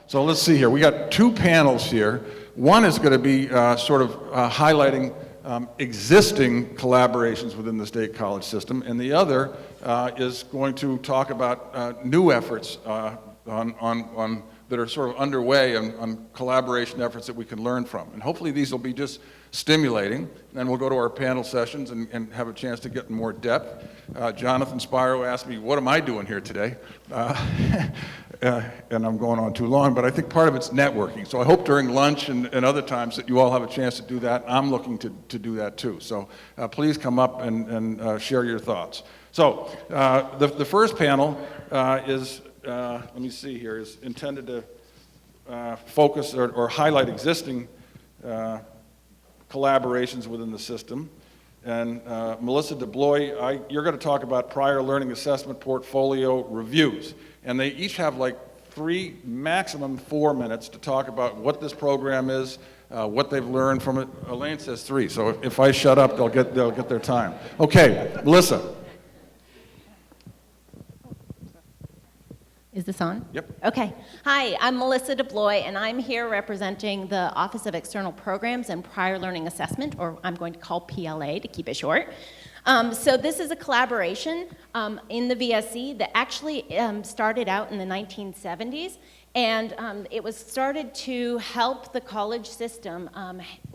So let's see here. We got two panels here. One is going to be highlighting existing collaborations within the State College system, and the other is going to talk about new efforts that are sort of underway on collaboration efforts that we can learn from. And hopefully these will be just stimulating, and then we'll go to our panel sessions and have a chance to get in more depth. Jonathan Spiro asked me, what am I doing here today? And I'm going on too long, but I think part of it's networking. So I hope during lunch and other times that you all have a chance to do that. I'm looking to do that too. So please come up and share your thoughts. So the first panel is, let me see here, is intended to focus or highlight existing collaborations within the system. And Melissa DeBloy, you're going to talk about prior learning assessment portfolio reviews. And they each have like 3, maximum 4 minutes to talk about what this program is, what they've learned from it. Elaine says 3, so if I shut up, they'll get their time. Okay, Melissa. Is this on? Yep. Okay. Hi, I'm Melissa DeBloy, and I'm here representing the Office of External Programs and Prior Learning Assessment, or I'm going to call PLA to keep it short. So this is a collaboration in the VSC that actually started out in the 1970s, and it was started to help the college system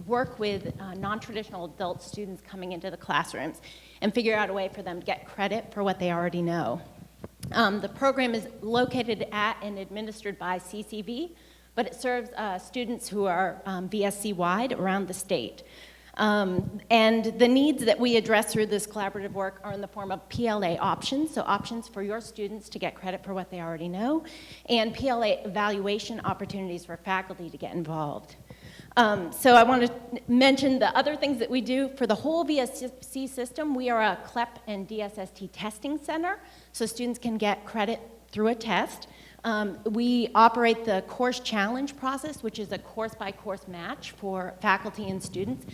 work with non-traditional adult students coming into the classrooms and figure out a way for them to get credit for what they already know. The program is located at and administered by CCV, but it serves students who are VSC-wide around the state. And the needs that we address through this collaborative work are in the form of PLA options, so options for your students to get credit for what they already know, and PLA evaluation opportunities for faculty to get involved. So I want to mention the other things that we do for the whole VSC system. We are a CLEP and DSST testing center, so students can get credit through a test. We operate the course challenge process, which is a course-by-course match for faculty and students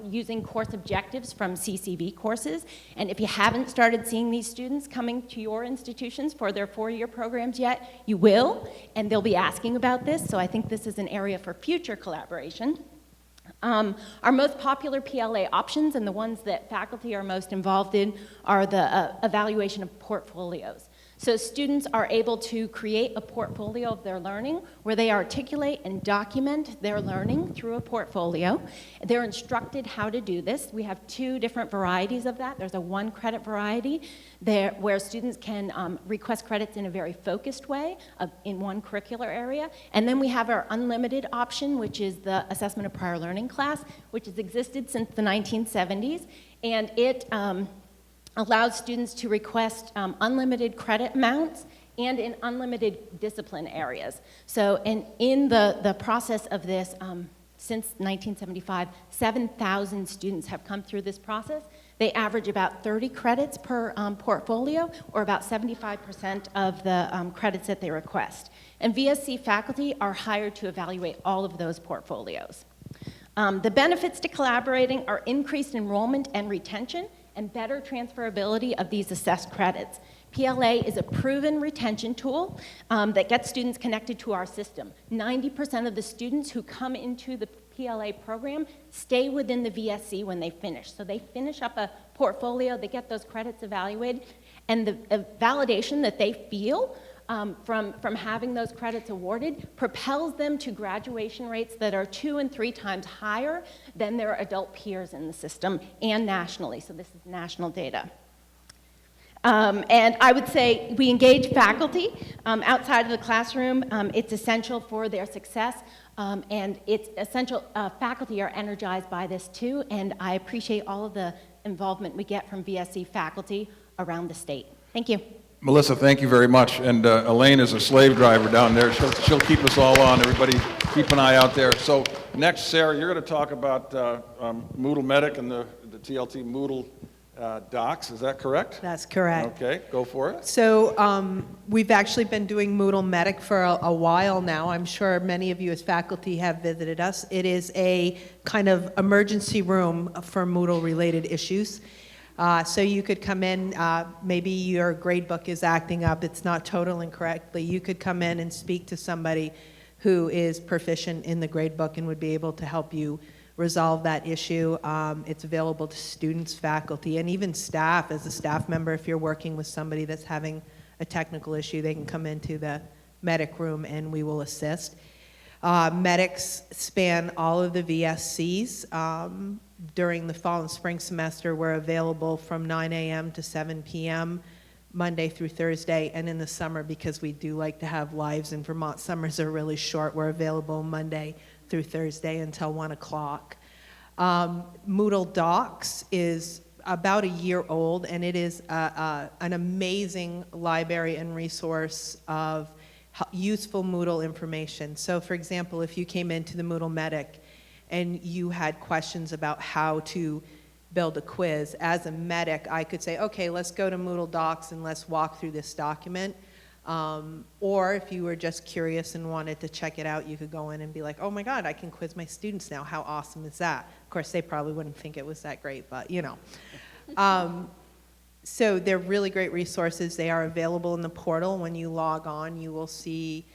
using course objectives from CCV courses. And if you haven't started seeing these students coming to your institutions for their 4-year programs yet, you will, and they'll be asking about this, so I think this is an area for future collaboration. Our most popular PLA options and the ones that faculty are most involved in are the evaluation of portfolios. So students are able to create a portfolio of their learning where they articulate and document their learning through a portfolio. They're instructed how to do this. We have 2 different varieties of that. There's a 1-credit variety where students can request credits in a very focused way in one curricular area. And then we have our unlimited option, which is the assessment of prior learning class, which has existed since the 1970s. And it allows students to request unlimited credit amounts and in unlimited discipline areas. So in the process of this, since 1975, 7,000 students have come through this process. They average about 30 credits per portfolio, or about 75% of the credits that they request. And VSC faculty are hired to evaluate all of those portfolios. The benefits to collaborating are increased enrollment and retention, and better transferability of these assessed credits. PLA is a proven retention tool that gets students connected to our system. 90% of the students who come into the PLA program stay within the VSC when they finish. So they finish up a portfolio, they get those credits evaluated, and the validation that they feel from having those credits awarded propels them to graduation rates that are 2 and 3 times higher than their adult peers in the system and nationally. So this is national data. And I would say we engage faculty outside of the classroom. It's essential for their success, and it's essential. Faculty are energized by this too, and I appreciate all of the involvement we get from VSC faculty around the state. Thank you. Melissa, thank you very much. And Elaine is a slave driver down there. She'll keep us all on. Everybody keep an eye out there. So next, Sarah, you're going to talk about Moodle Medic and the TLT Moodle docs. Is that correct? That's correct. Okay, go for it. So we've actually been doing Moodle Medic for a while now. I'm sure many of you as faculty have visited us. It is a kind of emergency room for Moodle-related issues. So you could come in, maybe your grade book is acting up, it's not totaling correctly. You could come in and speak to somebody who is proficient in the gradebook and would be able to help you resolve that issue. It's available to students, faculty, and even staff. As a staff member, if you're working with somebody that's having a technical issue, they can come into the medic room and we will assist. Medics span all of the VSCs. During the fall and spring semester, we're available from 9 a.m. to 7 p.m. Monday through Thursday, and in the summer, because we do like to have lives in Vermont, summers are really short, we're available Monday through Thursday until 1 o'clock. Moodle Docs is about a year old, and it is an amazing library and resource of useful Moodle information. So for example, if you came into the Moodle Medic and you had questions about how to build a quiz, as a medic, I could say, okay, let's go to Moodle Docs and let's walk through this document. Or if you were just curious and wanted to check it out, you could go in and be like, oh my God, I can quiz my students now. How awesome is that? Of course, they probably wouldn't think it was that great, but you know. So they're really great resources. They are available in the portal. When you log on, you will see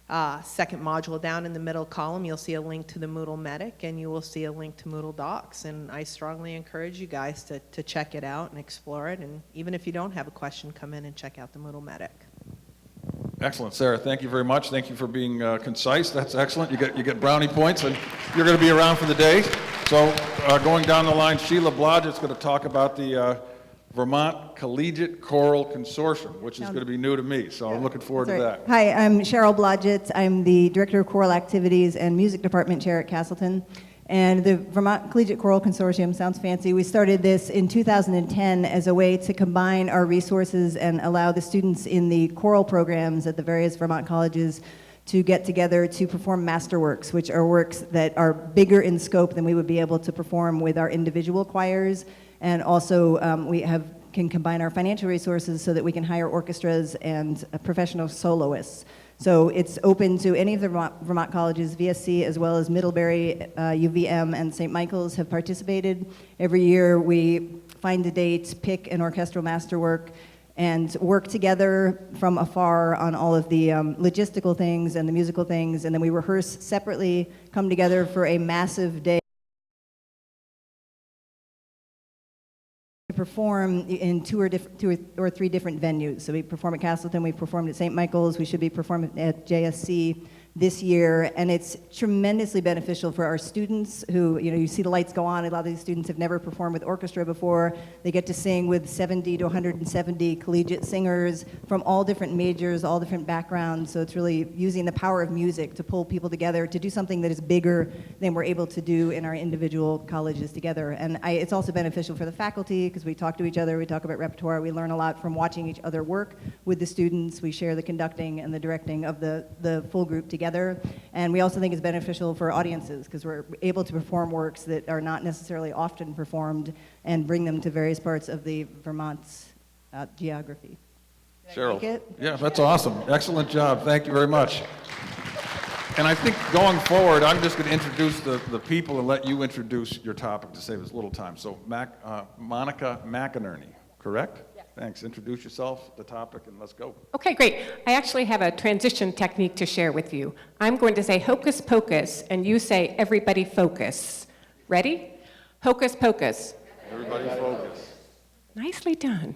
second module down in the middle column. You'll see a link to the Moodle Medic, and you will see a link to Moodle Docs. And I strongly encourage you guys to check it out and explore it. And even if you don't have a question, come in and check out the Moodle Medic. Excellent, Sarah. Thank you very much. Thank you for being concise. That's excellent. You get brownie points, and you're going to be around for the day. So going down the line, Sheila Blodgett's going to talk about the Vermont Collegiate Choral Consortium, which is going to be new to me. So I'm looking forward to that. Hi, I'm Cheryl Blodgett. I'm the Director of Choral Activities and Music Department Chair at Castleton. And the Vermont Collegiate Choral Consortium sounds fancy. We started this in 2010 as a way to combine our resources and allow the students in the choral programs at the various Vermont colleges to get together to perform masterworks, which are works that are bigger in scope than we would be able to perform with our individual choirs. And also can combine our financial resources so that we can hire orchestras and professional soloists. So it's open to any of the Vermont colleges. VSC as well as Middlebury, UVM, and St. Michael's have participated. Every year we find a date, pick an orchestral masterwork, and work together from afar on all of the logistical things and the musical things, and then we rehearse separately, come together for a massive day to perform in two or three different venues. So we perform at Castleton, we performed at St. Michael's, we should be performing at JSC this year, and it's tremendously beneficial for our students who, you see the lights go on. A lot of these students have never performed with orchestra before. They get to sing with 70 to 170 collegiate singers from all different majors, all different backgrounds, so it's really using the power of music to pull people together to do something that is bigger than we're able to do in our individual colleges together. And it's also beneficial for the faculty because we talk to each other, we talk about repertoire, we learn a lot from watching each other work with the students, we share the conducting and the directing of the full group together. And we also think it's beneficial for audiences because we're able to perform works that are not necessarily often performed and bring them to various parts of the Vermont's geography. Did I make it? Yeah, that's awesome. Excellent job. Thank you very much. And I think going forward, I'm just going to introduce the people and let you introduce your topic to save us a little time. So Monica McInerney, correct? Thanks. Introduce yourself, the topic, and let's go. Okay, great. I actually have a transition technique to share with you. I'm going to say hocus pocus, and you say everybody focus. Ready? Hocus pocus. Everybody focus. Nicely done.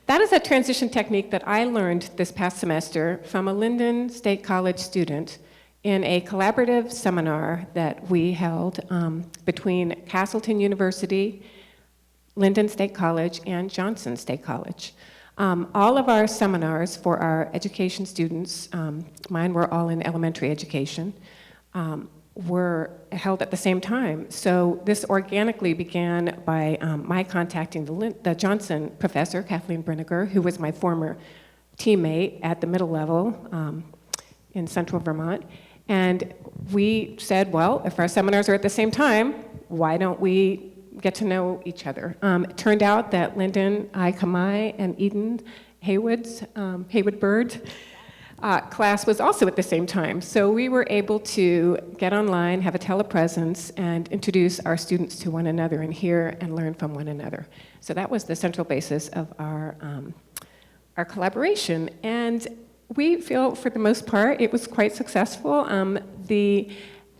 That is a transition technique that I learned this past semester from a Linden State College student in a collaborative seminar that we held between Castleton University, Linden State College, and Johnson State College. All of our seminars for our education students, mine were all in elementary education, were held at the same time. So this organically began by my contacting the Johnson professor, Kathleen Brinegar, who was my former teammate at the middle level in central Vermont. And we said, well, if our seminars are at the same time, why don't we get to know each other? It turned out that Lyndon Kamai and Eden Haywood Bird class was also at the same time. So we were able to get online, have a telepresence, and introduce our students to one another and hear and learn from one another. So that was the central basis of our collaboration. And we feel, for the most part, it was quite successful. The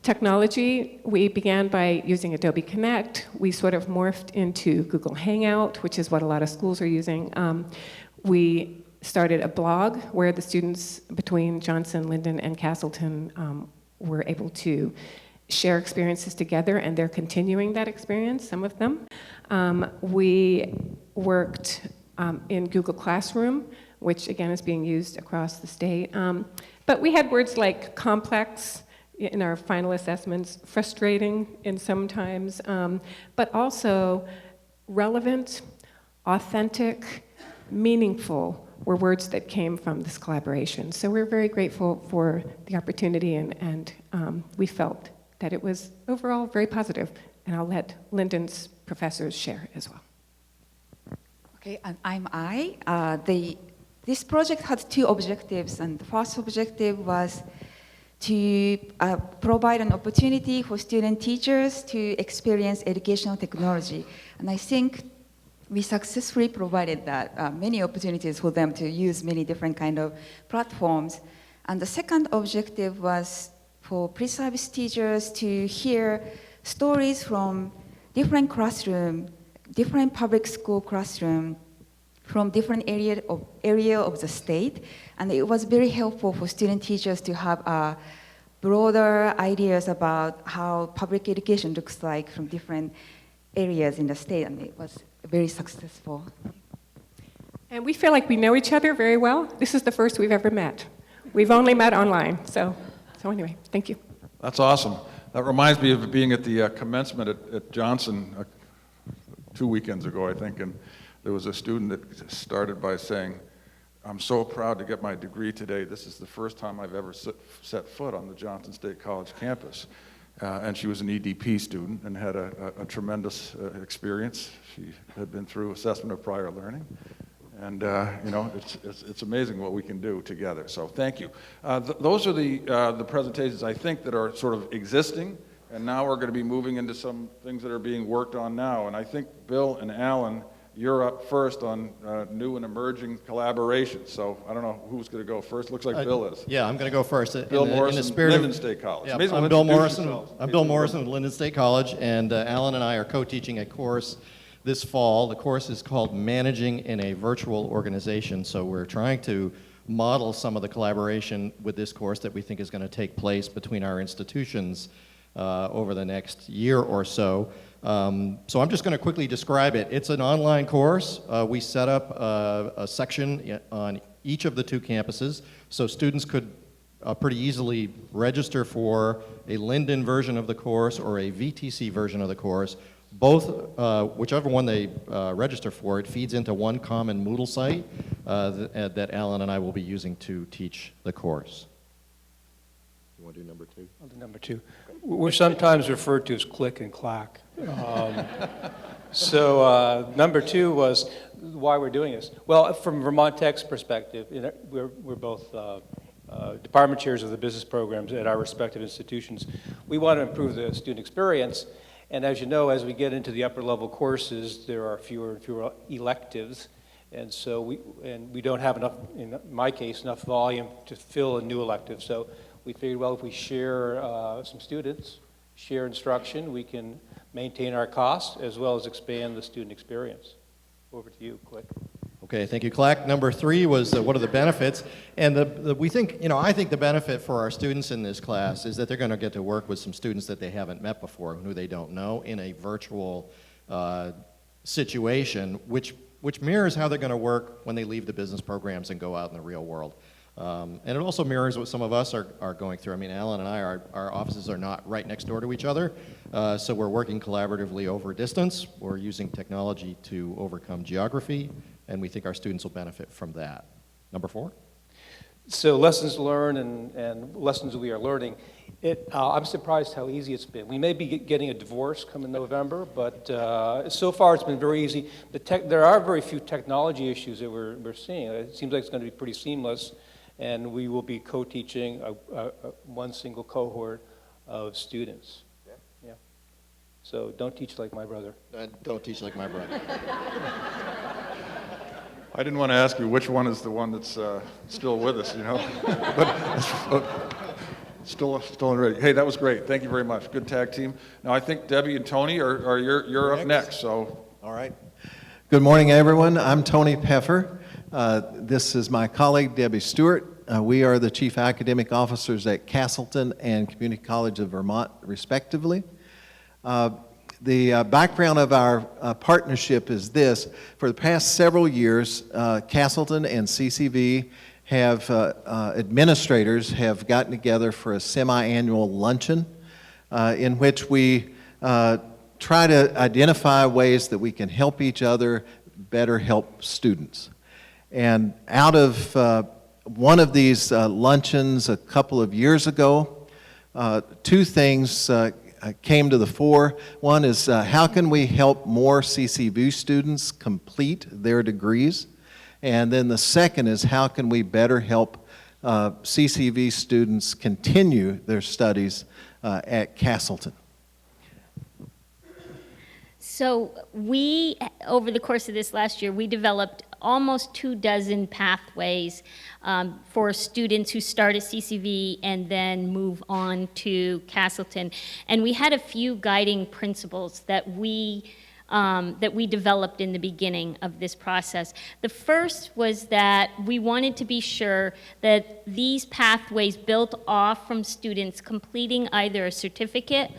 technology, we began by using Adobe Connect. We sort of morphed into Google Hangout, which is what a lot of schools are using. We started a blog where the students between Johnson, Linden, and Castleton were able to share experiences together, and they're continuing that experience, some of them. We worked in Google Classroom, which again is being used across the state. But we had words like complex in our final assessments, frustrating in sometimes, but also relevant, authentic, meaningful were words that came from this collaboration. So we're very grateful for the opportunity, and we felt that it was overall very positive. And I'll let Linden's professors share as well. Okay, and I'm Ai. This project had two objectives, and the first objective was to provide an opportunity for student teachers to experience educational technology. And I think we successfully provided that, many opportunities for them to use many different kind of platforms. And the second objective was for pre-service teachers to hear stories from different classroom, different public school classroom, from different area of the state. And it was very helpful for student teachers to have broader ideas about how public education looks like from different areas in the state, and it was very successful. And we feel like we know each other very well. This is the first we've ever met. We've only met online, so anyway, thank you. That's awesome. That reminds me of being at the commencement at Johnson 2 weekends ago, I think, and there was a student that started by saying, "I'm so proud to get my degree today. This is the first time I've ever set foot on the Johnson State College campus." And she was an EDP student and had a tremendous experience. She had been through assessment of prior learning. And you know, it's amazing what we can do together. So thank you. Those are the presentations, I think, that are sort of existing. And now we're going to be moving into some things that are being worked on now. And I think Bill and Alan, you're up first on new and emerging collaborations. So I don't know who's going to go first. Looks like Bill is. Yeah, I'm going to go first. Bill in Morrison, the spirit Linden of, State College. Yeah, Amazing I'm when Bill introduce Morrison. yourselves. I'm Bill Morrison with Linden State College, and Alan and I are co-teaching a course this fall. The course is called Managing in a Virtual Organization. So we're trying to model some of the collaboration with this course that we think is going to take place between our institutions over the next year or so. So I'm just going to quickly describe it. It's an online course. We set up a section on each of the two campuses, so students could pretty easily register for a Linden version of the course or a VTC version of the course. Both, whichever one they register for, it feeds into one common Moodle site that Alan and I will be using to teach the course. You want to do number two? I'll do number two. We're sometimes referred to as click and clack. So number two was why we're doing this. Well, from Vermont Tech's perspective, you know, we're both department chairs of the business programs at our respective institutions. We want to improve the student experience. And as you know, as we get into the upper level courses, there are fewer and fewer electives. And so we don't have enough, in my case, enough volume to fill a new elective. So we figured, well, if we share some students, share instruction, we can maintain our costs as well as expand the student experience. Over to you, Click. Okay, thank you, Clack. Number three was what are the benefits? And we think, I think the benefit for our students in this class is that they're going to get to work with some students that they haven't met before, who they don't know, in a virtual situation, which mirrors how they're going to work when they leave the business programs and go out in the real world. And it also mirrors what some of us are going through. I mean, Alan and I, our offices are not right next door to each other, so we're working collaboratively over distance. We're using technology to overcome geography, and we think our students will benefit from that. Number four? So lessons learned and lessons we are learning. I'm surprised how easy it's been. We may be getting a divorce coming November, but so far it's been very easy. There are very few technology issues that we're seeing. It seems like it's going to be pretty seamless, and we will be co-teaching one single cohort of students. Yeah. So don't teach like my brother. Don't teach like my brother. I didn't want to ask you which one is the one that's still with us, But Still ready. Hey, that was great. Thank you very much. Good tag team. Now, I think Debbie and Tony you're up next, so. All right. Good morning, everyone. I'm Tony Peffer. This is my colleague, Debbie Stewart. We are the chief academic officers at Castleton and Community College of Vermont, respectively. The background of our partnership is this. For the past several years, Castleton and CCV have, administrators have gotten together for a semi-annual luncheon in which we try to identify ways that we can help each other better help students. And out of one of these luncheons a couple of years ago, two things came to the fore. One is how can we help more CCV students complete their degrees? And then the second is how can we better help CCV students continue their studies at Castleton? So we, over the course of this last year, we developed almost 24 pathways for students who start at CCV and then move on to Castleton. And we had a few guiding principles that we developed in the beginning of this process. The first was that we wanted to be sure that these pathways built off from students completing either a certificate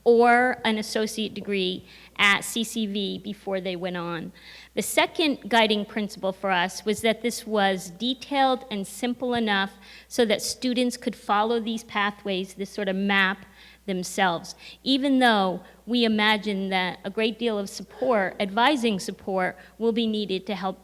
or an associate degree at CCV before they went on. The second guiding principle for us was that this was detailed and simple enough so that students could follow these pathways, this sort of map, themselves, even though we imagine that a great deal of support, advising support, will be needed to help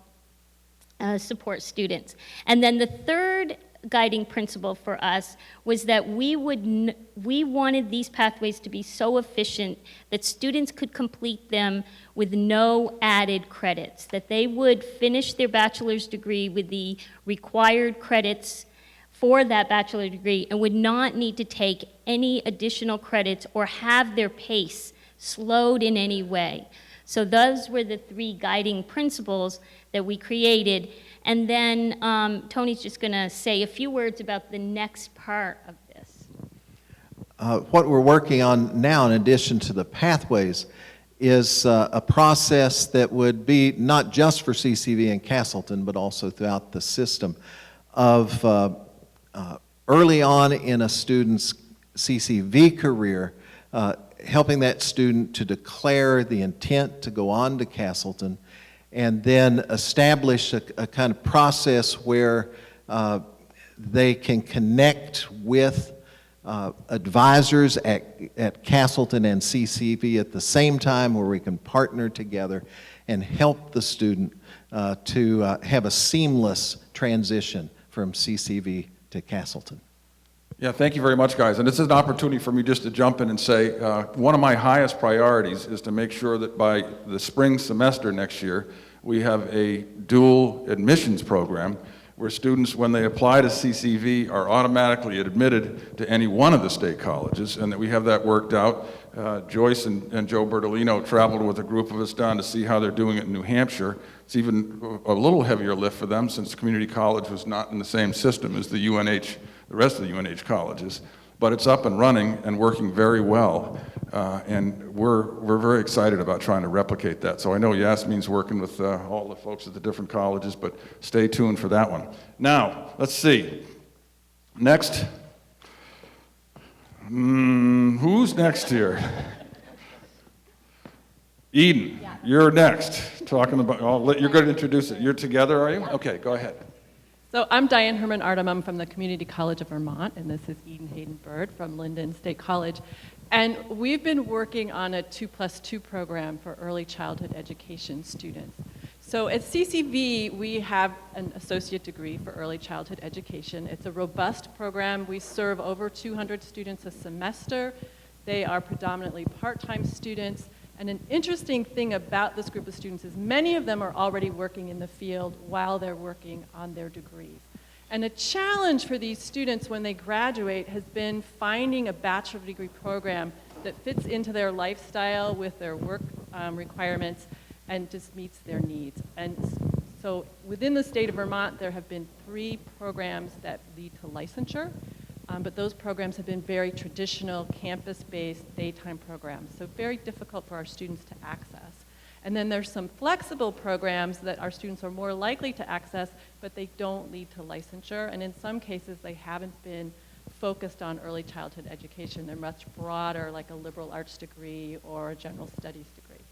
support students. And then the third guiding principle for us was that we wanted these pathways to be so efficient that students could complete them with no added credits, that they would finish their bachelor's degree with the required credits for that bachelor degree and would not need to take any additional credits or have their pace slowed in any way. So those were the three guiding principles that we created. And then Tony's just going to say a few words about the next part of this. What we're working on now, in addition to the pathways, is a process that would be not just for CCV and Castleton, but also throughout the system of early on in a student's CCV career, helping that student to declare the intent to go on to Castleton, and then establish a kind of process where they can connect with advisors at Castleton and CCV at the same time, where we can partner together and help the student to have a seamless transition from CCV to Castleton. Yeah, thank you very much, guys. And this is an opportunity for me just to jump in and say one of my highest priorities is to make sure that by the spring semester next year, we have a dual admissions program where students, when they apply to CCV, are automatically admitted to any one of the state colleges, and that we have that worked out. Joyce and Joe Bertolino traveled with a group of us down to see how they're doing it in New Hampshire. It's even a little heavier lift for them since community college was not in the same system as the UNH, the rest of the UNH colleges. But it's up and running and working very well. And we're very excited about trying to replicate that. So I know Yasmin's working with all the folks at the different colleges, but stay tuned for that one. Now, let's see. Next. Who's next here? Eden, you're next. Talking about, you're going to introduce it. You're together, are you? Okay, go ahead. So I'm Diane Herman Artem. I'm from the Community College of Vermont, and this is Eden Hayden Bird from Linden State College. And we've been working on a 2+2 program for early childhood education students. So at CCV, we have an associate degree for early childhood education. It's a robust program. We serve over 200 students a semester. They are predominantly part-time students. And an interesting thing about this group of students is many of them are already working in the field while they're working on their degrees. And a challenge for these students when they graduate has been finding a bachelor degree program that fits into their lifestyle with their work requirements and just meets their needs. And so within the state of Vermont, there have been 3 programs that lead to licensure. but those programs have been very traditional, campus-based, daytime programs, so very difficult for our students to access. And then there's some flexible programs that our students are more likely to access, but they don't lead to licensure, and in some cases they haven't been focused on early childhood education. They're much broader, like a liberal arts degree or a general studies degree.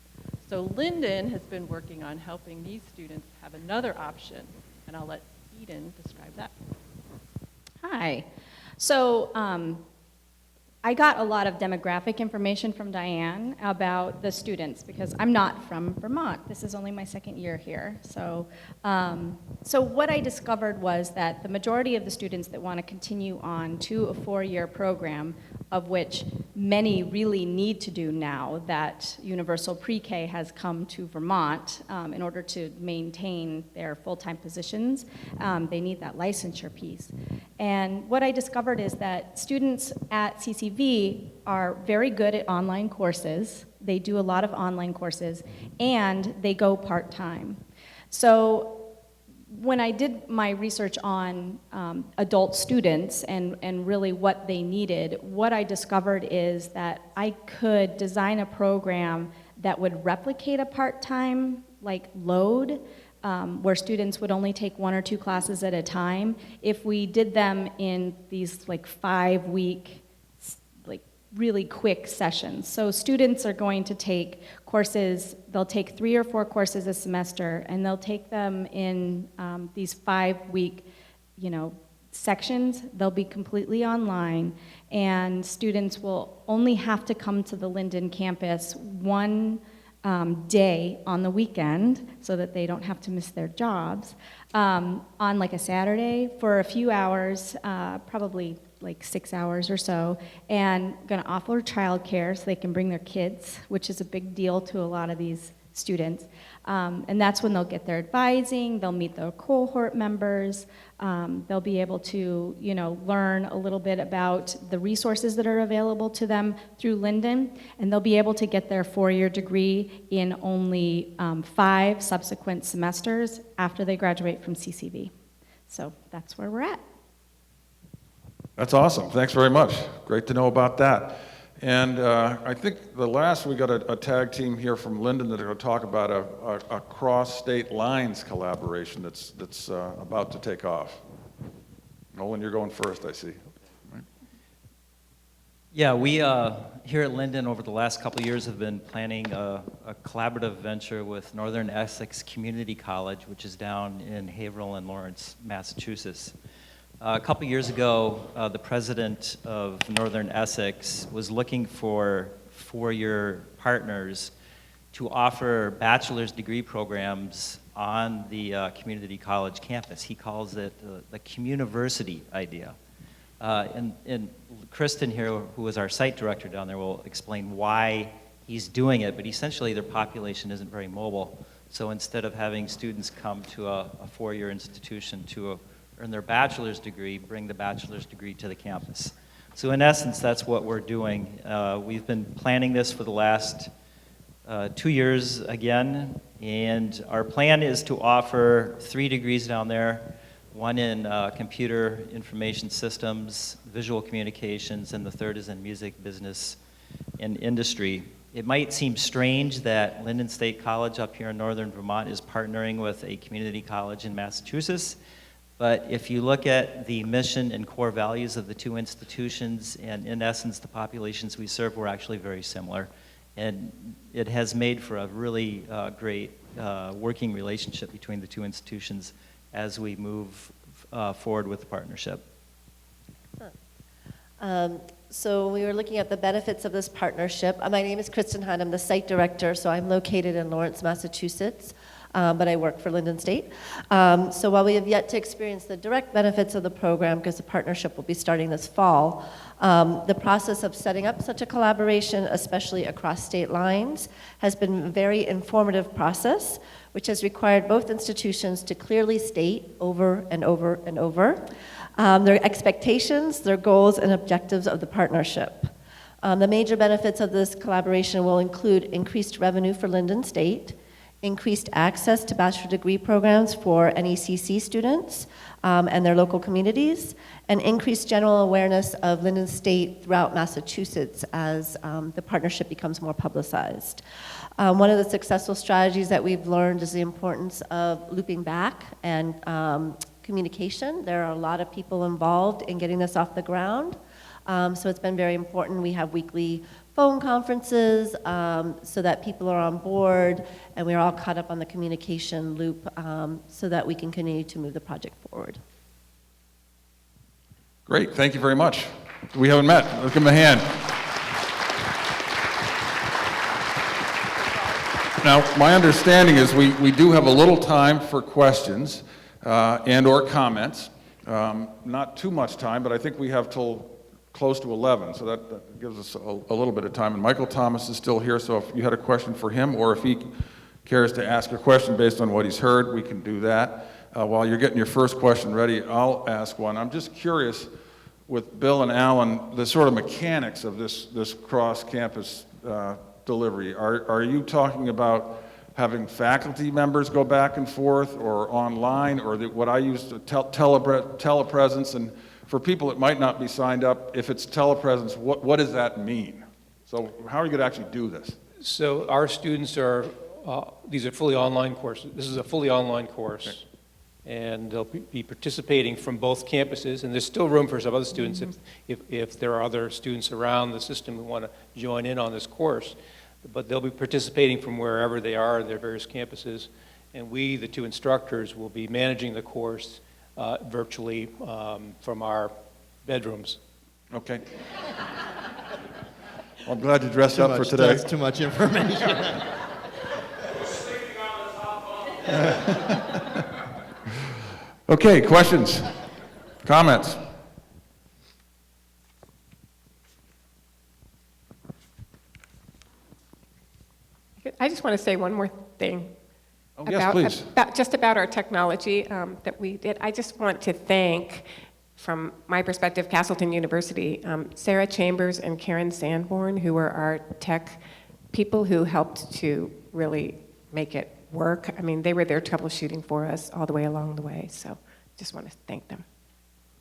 So Linden has been working on helping these students have another option, and I'll let Eden describe that. Hi. So I got a lot of demographic information from Diane about the students because I'm not from Vermont. This is only my second year here. So what I discovered was that the majority of the students that want to continue on to a 4-year program, of which many really need to do now that universal pre-K has come to Vermont in order to maintain their full-time positions, they need that licensure piece. And what I discovered is that students at CCV are very good at online courses. They do a lot of online courses, and they go part-time. So when I did my research on adult students and really what they needed, what I discovered is that I could design a program that would replicate a part-time like load, where students would only take 1 or 2 classes at a time, if we did them in these like 5-week, like really quick sessions. So students are going to take courses, they'll take 3 or 4 courses a semester, and they'll take them in these 5-week, sections. They'll be completely online, and students will only have to come to the Linden campus one day on the weekend so that they don't have to miss their jobs on like a Saturday for a few hours, probably like 6 hours or so, and going to offer childcare so they can bring their kids, which is a big deal to a lot of these students. And that's when they'll get their advising, they'll meet their cohort members, they'll be able to, learn a little bit about the resources that are available to them through Linden, and they'll be able to get their 4-year degree in only 5 subsequent semesters after they graduate from CCV. So that's where we're at. That's awesome. Thanks very much. Great to know about that. And I think we got a tag team here from Linden that are going to talk about a cross-state lines collaboration that's about to take off. Nolan, you're going first, I see. Right. Yeah, we here at Linden over the last couple of years have been planning a collaborative venture with Northern Essex Community College, which is down in Haverhill and Lawrence, Massachusetts. A couple years ago, the president of Northern Essex was looking for 4-year partners to offer bachelor's degree programs on the community college campus. He calls it the communiversity idea. And Kristen here, who is our site director down there, will explain why he's doing it, but essentially their population isn't very mobile. So instead of having students come to a 4-year institution to earn their bachelor's degree, bring the bachelor's degree to the campus. So in essence, that's what we're doing. We've been planning this for the last 2 years again, and our plan is to offer 3 degrees down there, one in computer information systems, visual communications, and the third is in music, business, and industry. It might seem strange that Linden State College up here in northern Vermont is partnering with a community college in Massachusetts. But if you look at the mission and core values of the 2 institutions, and in essence, the populations we serve, we're actually very similar. And it has made for a really great working relationship between the 2 institutions as we move forward with the partnership. So we were looking at the benefits of this partnership. My name is Kristen Hunt. I'm the site director, so I'm located in Lawrence, Massachusetts. But I work for Linden State. So while we have yet to experience the direct benefits of the program, because the partnership will be starting this fall, the process of setting up such a collaboration, especially across state lines, has been a very informative process, which has required both institutions to clearly state over and over and over their expectations, their goals, and objectives of the partnership. The major benefits of this collaboration will include increased revenue for Linden State, increased access to bachelor degree programs for NECC students and their local communities, and increased general awareness of Linden State throughout Massachusetts as the partnership becomes more publicized. One of the successful strategies that we've learned is the importance of looping back and communication. There are a lot of people involved in getting this off the ground, so it's been very important. We have weekly phone conferences so that people are on board and we're all caught up on the communication loop so that we can continue to move the project forward. Great, thank you very much. We haven't met. Let's give him a hand. Now, my understanding is we do have a little time for questions and or comments. Not too much time, but I think we have till close to 11, so that gives us a little bit of time. And Michael Thomas is still here, so if you had a question for him, or if he cares to ask a question based on what he's heard, we can do that. While you're getting your first question ready, I'll ask one. I'm just curious, with Bill and Alan, the sort of mechanics of this cross-campus delivery. Are you talking about having faculty members go back and forth, or online, or what I use to telepresence? And for people that might not be signed up, if it's telepresence, what does that mean? So how are you going to actually do this? So our students are, these are fully online courses. This is a fully online course. Okay. And they'll be participating from both campuses, and there's still room for some other students if there are other students around the system who want to join in on this course. But they'll be participating from wherever they are in their various campuses, and we, the two instructors, will be managing the course virtually from our bedrooms. Okay. Well, I'm glad you dressed up for today. That's too much information. Okay, questions, comments? I just want to say one more thing. Oh, yes, please. About our technology that we did. I just want to thank, from my perspective, Castleton University, Sarah Chambers and Karen Sanborn, who were our tech people who helped to really make it work. I mean, they were there troubleshooting for us all the way along the way, so just want to thank them.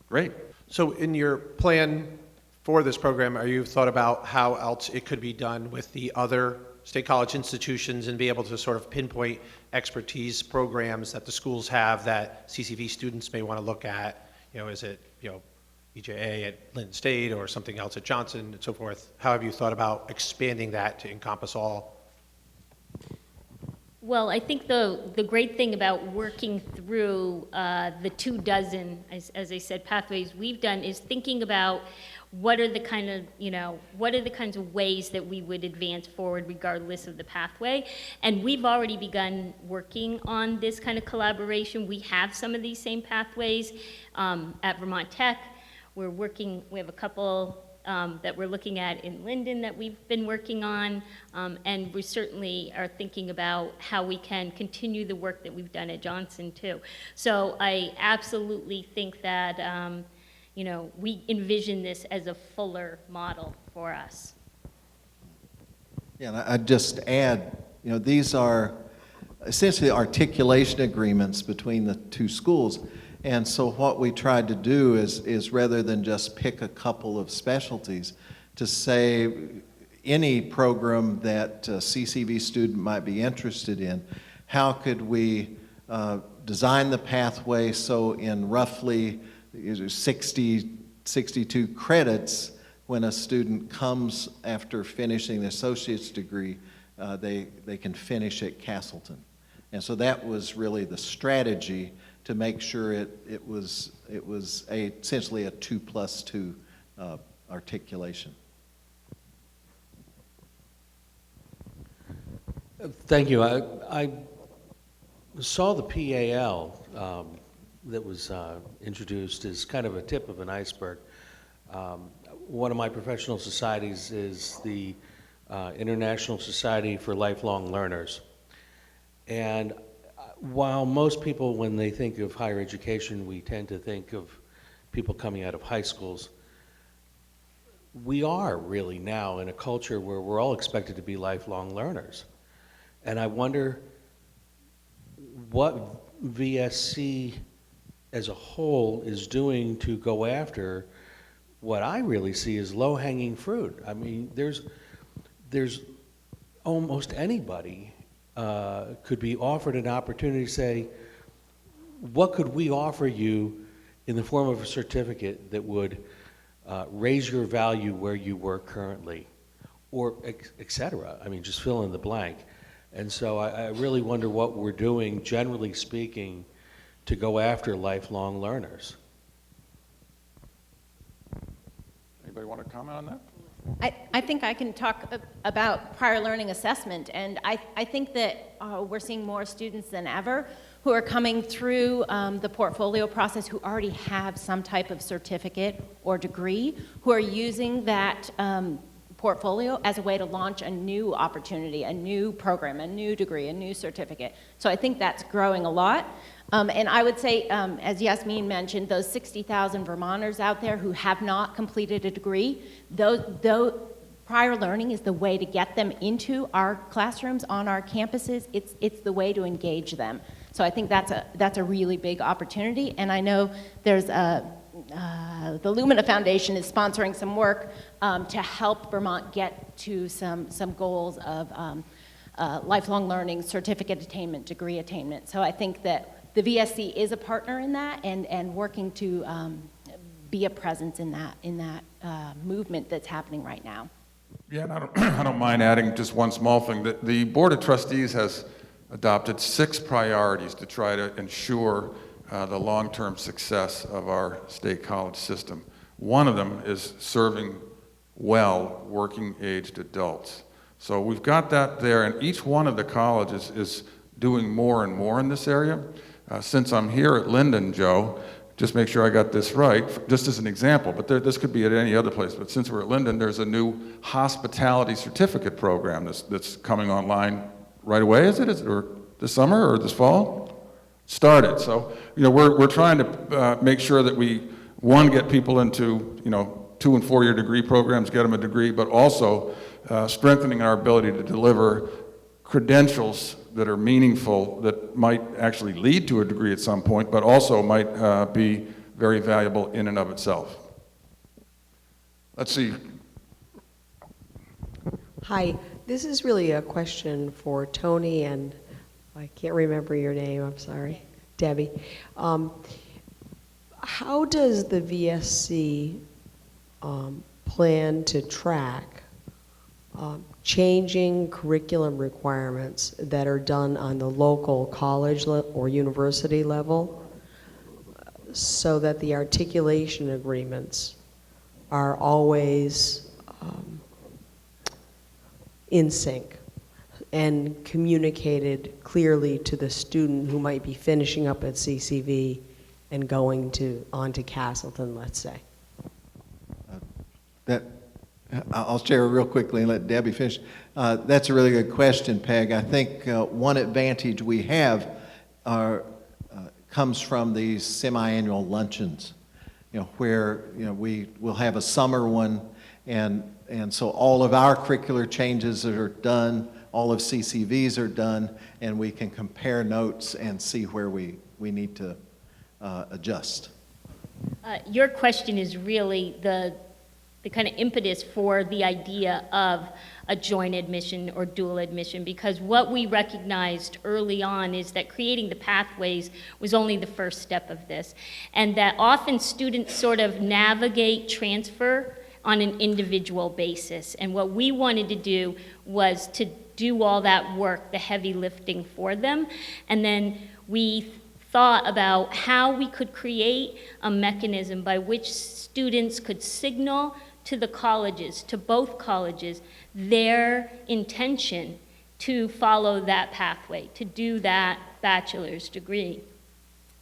Great. So in your plan for this program, are you thought about how else it could be done with the other state college institutions and be able to sort of pinpoint expertise programs that the schools have that CCV students may want to look at? You know, is it, you know, EJA at Linden State or something else at Johnson and so forth? How have you thought about expanding that to encompass all? Well, I think the great thing about working through the 24, as I said, pathways we've done is thinking about what are the kind of, what are the kinds of ways that we would advance forward regardless of the pathway. And we've already begun working on this kind of collaboration. We have some of these same pathways at Vermont Tech. We have a couple that we're looking at in Linden that we've been working on, and we certainly are thinking about how we can continue the work that we've done at Johnson too. So I absolutely think that we envision this as a fuller model for us. Yeah, and I'd just add, these are essentially articulation agreements between the two schools. And so what we tried to do is rather than just pick a couple of specialties, to say any program that a CCV student might be interested in, how could we design the pathway so in roughly 62 credits, when a student comes after finishing the associate's degree, they can finish at Castleton. And so that was really the strategy, to make sure it was essentially a 2+2 articulation. Thank you. I saw the PAL that was introduced as kind of a tip of an iceberg. One of my professional societies is the International Society for Lifelong Learners. And while most people, when they think of higher education, we tend to think of people coming out of high schools, we are really now in a culture where we're all expected to be lifelong learners. And I wonder what VSC as a whole is doing to go after what I really see as low-hanging fruit. I mean, there's almost anybody could be offered an opportunity to say, what could we offer you in the form of a certificate that would raise your value where you work currently, or et cetera. I mean, just fill in the blank. And so I really wonder what we're doing, generally speaking, to go after lifelong learners. Anybody want to comment on that? I think I can talk about prior learning assessment, and I think that we're seeing more students than ever who are coming through the portfolio process who already have some type of certificate or degree, who are using that portfolio as a way to launch a new opportunity, a new program, a new degree, a new certificate. So I think that's growing a lot. And I would say, as Yasmin mentioned, those 60,000 Vermonters out there who have not completed a degree, those prior learning is the way to get them into our classrooms, on our campuses. It's the way to engage them. So I think that's a really big opportunity. And I know there's the Lumina Foundation is sponsoring some work to help Vermont get to some goals of lifelong learning, certificate attainment, degree attainment. So I think that the VSC is a partner in that and working to be a presence in that movement that's happening right now. Yeah, and I don't mind adding just one small thing. The Board of Trustees has adopted 6 priorities to try to ensure the long-term success of our state college system. One of them is serving well working-aged adults. So we've got that there, and each one of the colleges is doing more and more in this area. Since I'm here at Linden, Joe, just make sure I got this right, just as an example, but this could be at any other place, but since we're at Linden, there's a new hospitality certificate program that's coming online right away, is it? Or this summer or this fall? Started. So, we're trying to make sure that we, one, get people into, 2- and 4-year degree programs, get them a degree, but also strengthening our ability to deliver credentials that are meaningful, that might actually lead to a degree at some point, but also might be very valuable in and of itself. Let's see. Hi, this is really a question for Tony, and I can't remember your name, I'm sorry. Debbie. How does the VSC plan to track changing curriculum requirements that are done on the local college or university level so that the articulation agreements are always in sync and communicated clearly to the student who might be finishing up at CCV and going on to Castleton, let's say? I'll share real quickly and let Debbie finish. That's a really good question, Peg. I think one advantage we have comes from these semi-annual luncheons, where we will have a summer one, and so all of our curricular changes are done, all of CCV's are done, and we can compare notes and see where we need to adjust. Your question is really the kind of impetus for the idea of a joint admission or dual admission, because what we recognized early on is that creating the pathways was only the first step of this, and that often students sort of navigate transfer on an individual basis. And what we wanted to do was to do all that work, the heavy lifting for them, and then we thought about how we could create a mechanism by which students could signal to the colleges, to both colleges, their intention to follow that pathway, to do that bachelor's degree.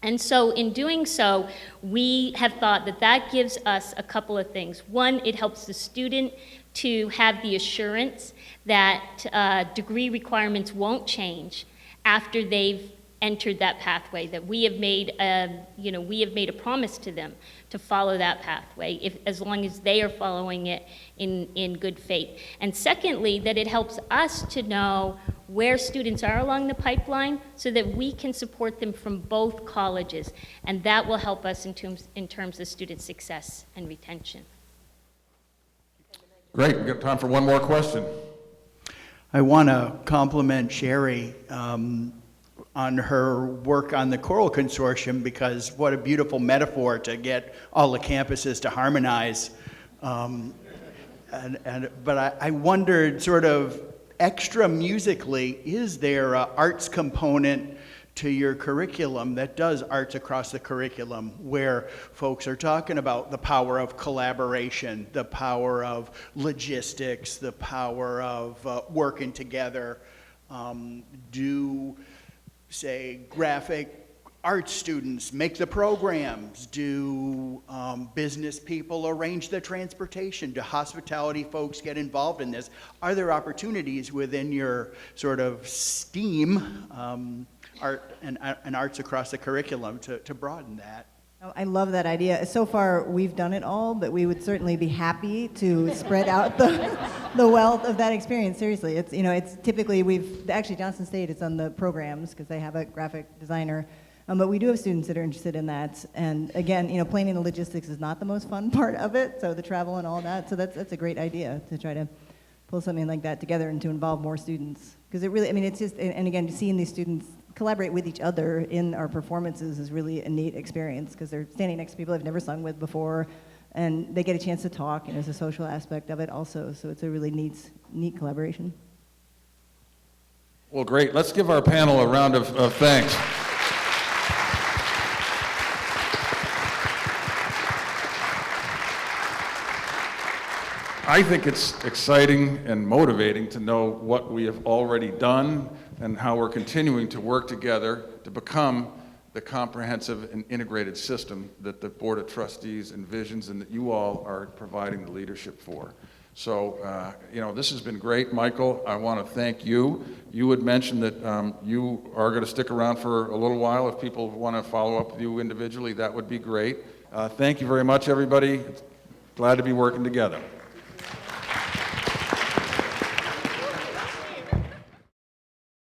And so in doing so, we have thought that that gives us a couple of things. One, it helps the student to have the assurance that degree requirements won't change after they've entered that pathway, that we have made a promise to them to follow that pathway, as long as they are following it in good faith. And secondly, that it helps us to know where students are along the pipeline so that we can support them from both colleges. And that will help us in terms of student success and retention. Great, we've got time for one more question. I want to compliment Sherry on her work on the Choral Consortium, because what a beautiful metaphor to get all the campuses to harmonize. But I wondered, sort of extra musically, is there an arts component to your curriculum that does arts across the curriculum, where folks are talking about the power of collaboration, the power of logistics, the power of working together? Do, say, graphic arts students make the programs? Do business people arrange the transportation? Do hospitality folks get involved in this? Are there opportunities within your sort of STEAM art and arts across the curriculum to broaden that? Oh, I love that idea. So far, we've done it all, but we would certainly be happy to spread out the wealth of that experience. Seriously, it's, you know, it's typically actually Johnson State is on the programs because they have a graphic designer. But we do have students that are interested in that. And again, you know, planning the logistics is not the most fun part of it, so the travel and all that. So that's a great idea to try to pull something like that together and to involve more students. Because it really, I mean, it's just, and again, seeing these students collaborate with each other in our performances is really a neat experience, because they're standing next to people they've never sung with before, and they get a chance to talk, and there's a social aspect of it also. So it's a really neat collaboration. Well, great. Let's give our panel a round of thanks. I think it's exciting and motivating to know what we have already done and how we're continuing to work together to become the comprehensive and integrated system that the Board of Trustees envisions and that you all are providing the leadership for. So, you know, this has been great. Michael, I want to thank you. You had mentioned that you are going to stick around for a little while. If people want to follow up with you individually, that would be great. Thank you very much, everybody. Glad to be working together.